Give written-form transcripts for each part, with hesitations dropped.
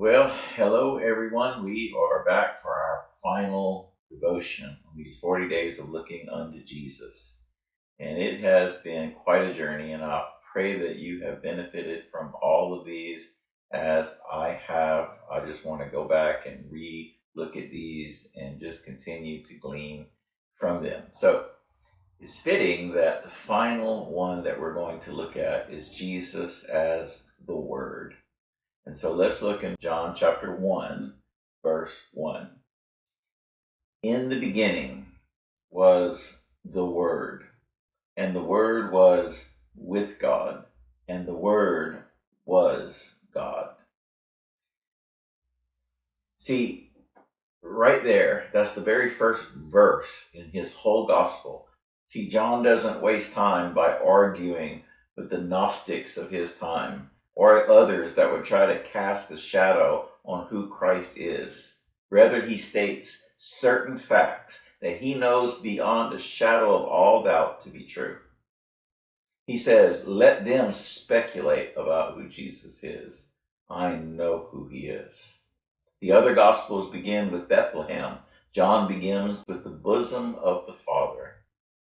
Well, hello everyone. We are back for our final devotion on these 40 days of looking unto Jesus. And it has been quite a journey, and I pray that you have benefited from all of these as I have. I just want to go back and re-look at these and just continue to glean from them. So it's fitting that the final one that we're going to look at is Jesus as the Word. And so let's look in John chapter 1, verse 1. In the beginning was the Word, and the Word was with God, and the Word was God. See, right there, that's the very first verse in his whole gospel. See, John doesn't waste time by arguing with the Gnostics of his time or others that would try to cast a shadow on who Christ is. Rather, he states certain facts that he knows beyond a shadow of all doubt to be true. He says, let them speculate about who Jesus is. I know who he is. The other Gospels begin with Bethlehem. John begins with the bosom of the Father.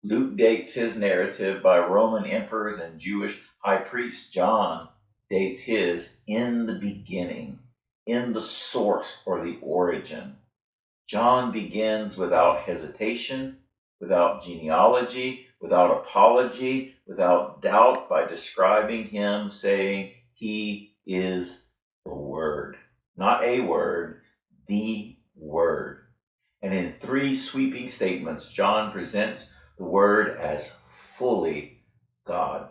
Luke dates his narrative by Roman emperors and Jewish high priests. John dates his in the beginning, in the source or the origin. John begins without hesitation, without genealogy, without apology, without doubt, by describing him, saying he is the Word. Not a word, the Word. And in three sweeping statements, John presents the Word as fully God.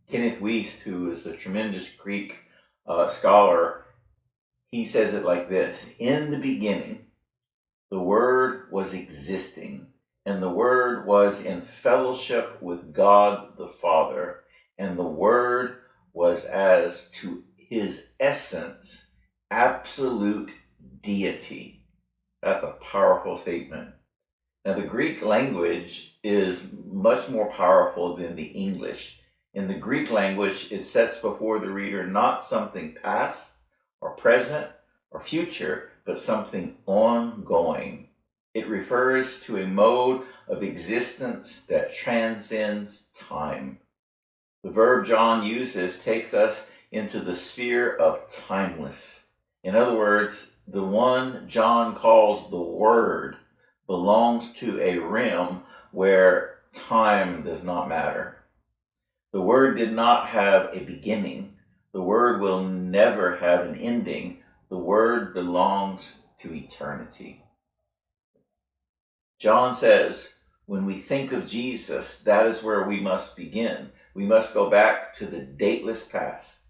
Kenneth Wiest, who is a tremendous Greek scholar, he says it like this: in the beginning, the Word was existing, and the Word was in fellowship with God the Father, and the Word was as to his essence absolute deity. That's a powerful statement. Now, the Greek language is much more powerful than the English. In the Greek language, it sets before the reader not something past or present or future, but something ongoing. It refers to a mode of existence that transcends time. The verb John uses takes us into the sphere of timeless. In other words, the one John calls the Word belongs to a realm where time does not matter. The Word did not have a beginning. The Word will never have an ending. The Word belongs to eternity. John says, when we think of Jesus, that is where we must begin. We must go back to the dateless past,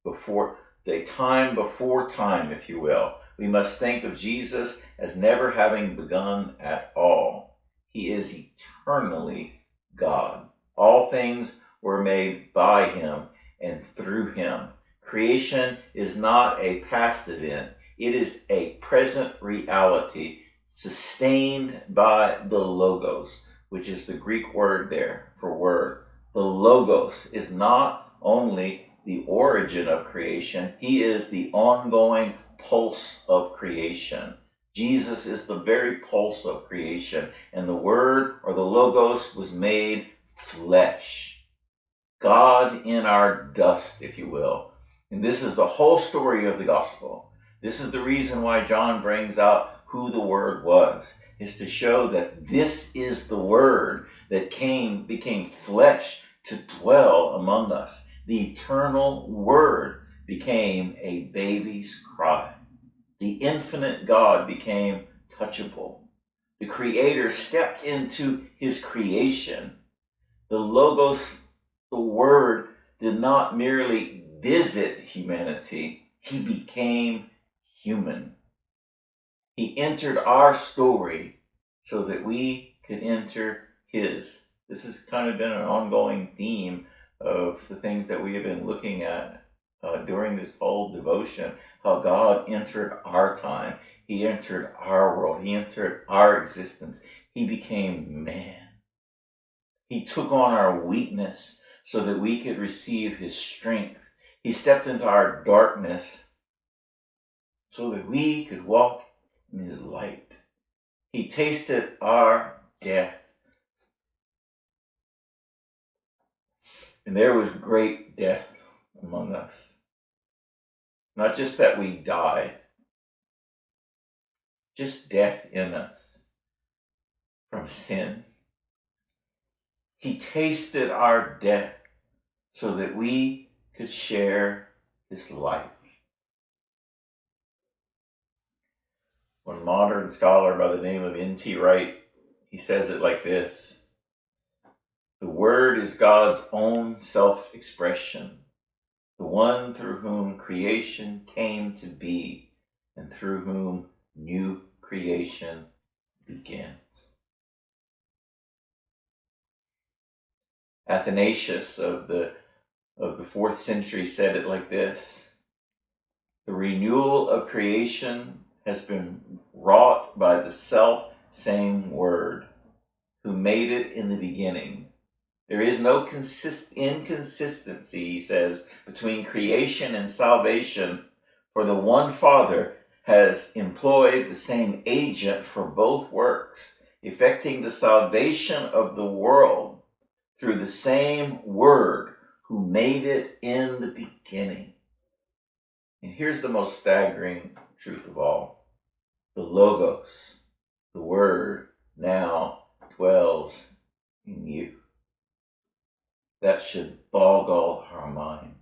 before the time before time, if you will. We must think of Jesus as never having begun at all. He is eternally God. All things were made by him and through him. Creation is not a past event. It is a present reality sustained by the Logos, which is the Greek word there for word. The Logos is not only the origin of creation, he is the ongoing pulse of creation. Jesus is the very pulse of creation, and the Word or the Logos was made flesh. God in our dust, if you will. And this is the whole story of the gospel. This is the reason why John brings out who the Word was, is to show that this is the Word that became flesh to dwell among us. The eternal Word became a baby's cry. The infinite God became touchable. The Creator stepped into his creation. The Logos, the Word, did not merely visit humanity, he became human. He entered our story so that we could enter his. This has kind of been an ongoing theme of the things that we have been looking at during this whole devotion, how God entered our time. He entered our world. He entered our existence. He became man. He took on our weakness so that we could receive his strength. He stepped into our darkness so that we could walk in his light. He tasted our death. And there was great death among us. Not just that we died, just death in us from sin. He tasted our death so that we could share his life. One modern scholar by the name of N.T. Wright, he says it like this: the Word is God's own self-expression, the one through whom creation came to be and through whom new creation begins. Athanasius of the 4th century said it like this: the renewal of creation has been wrought by the self-same Word, who made it in the beginning. There is no inconsistency, he says, between creation and salvation, for the one Father has employed the same agent for both works, effecting the salvation of the world through the same Word who made it in the beginning. And here's the most staggering truth of all: the Logos, the Word, now dwells in you. That should boggle our mind.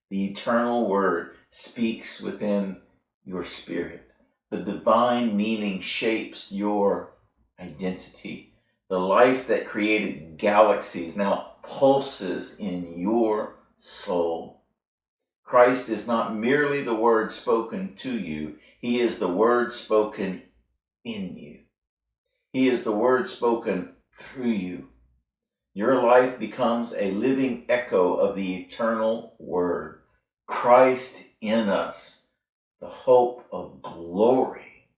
The eternal Word speaks within your spirit. The divine meaning shapes your identity. The life that created galaxies now pulses in your soul. Christ is not merely the Word spoken to you. He is the Word spoken in you. He is the Word spoken through you. Your life becomes a living echo of the eternal Word. Christ in us, the hope of glory.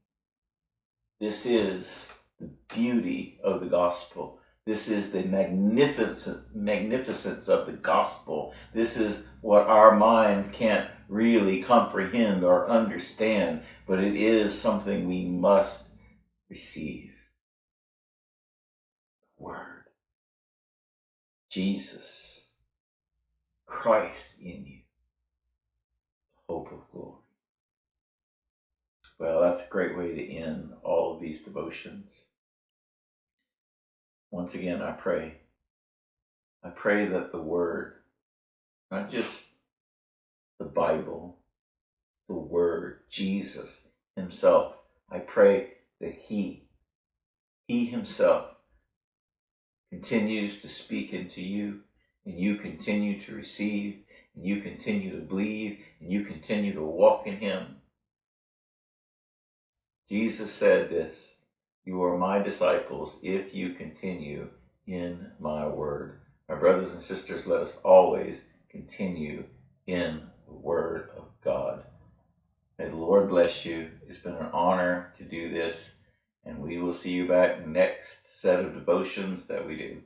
This is the beauty of the gospel. This is the magnificence of the gospel. This is what our minds can't really comprehend or understand, but it is something we must receive. Word. Jesus, Christ in you, hope of glory. Well, that's a great way to end all of these devotions. Once again, I pray that the Word, not just the Bible, the Word, Jesus himself, I pray that he himself continues to speak into you, and you continue to receive, and you continue to believe, and you continue to walk in him. Jesus said this: you are my disciples if you continue in my word. My brothers and sisters, let us always continue in the Word of God. May the Lord bless you. It's been an honor to do this, and we will see you back next set of devotions that we do.